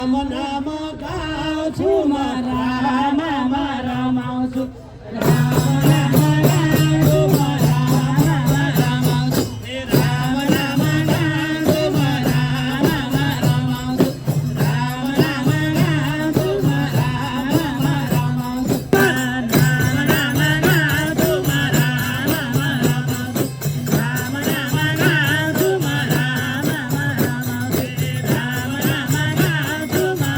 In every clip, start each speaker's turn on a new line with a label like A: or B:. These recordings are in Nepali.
A: राम नाम गाउँछु म राममा रमाउँछु राम नाम गाउँछु म राममा रमाउँछु राम नाम गाउँछु म राममा रमाउँछु राम नाम गाउँछु म राममा रमाउँछु राम नाम गाउँछु म राममा रमाउँछु राम नाम गाउँछु म राममा रमाउँछु राम नाम गाउँछु म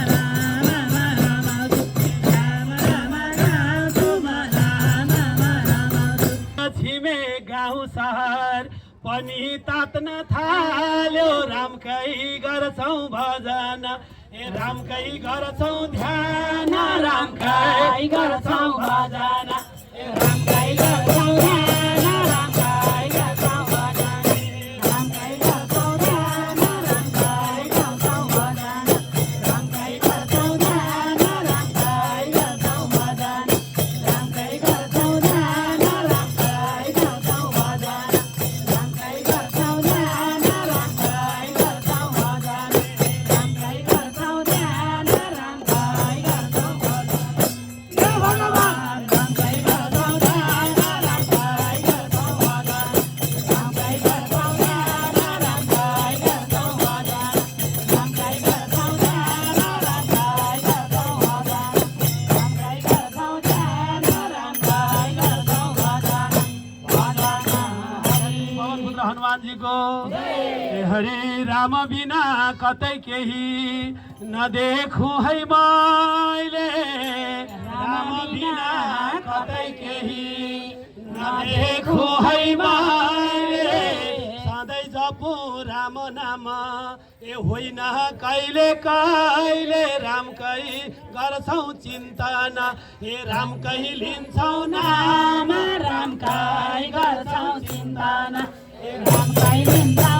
A: राममा रमाउँछु राम नाम गाउँछु म राममा रमाउँछु छिमे गाउँ सहर पनि तात्न थाल्यो रामकै गर्छौं भजन ए रामकै गर्छौं ध्यान रामकै गर्छौं भजन ए रामकै गर्छौं ध्यान रामकै गर्छौं भजन रामकै गर्छौं ध्यान रामकै गर्छौं भजन रामकै गर्छौं ध्यान रामकै गर्छौं भजन रामकै गर्छौं ध्यान रामकै गर्छौं भजन रामकै गर्छौं ध्यान रामकै गर्छौं भजन रामकै गर्छौं ध्यान रामकै गर्छौं भजन जय भगवान रामकै गर्छौं ध्यान रामकै गर्छौं भजन रामकै गर्छौं ध्यान रामकै गर्छौं भजन रामकै गर्छौं ध्यान रामकै गर्छौं भजन रामकै गर्छौं ध्यान रामकै गर्छौं भजन भजन हरि पवन पुत्र हनुमानजीको जय हरे राम बिना कतै केही नदेखु है मैले राम बिना कतै केही नदेखु है मैले सधैँ जपु राम नाम ए होइन कहिले कहिले रामकै गर्छौं चिन्तन हे रामकै लिन्छौं नाम रामकै गर्छौं चिन्तन हे रामकै लिन्छौं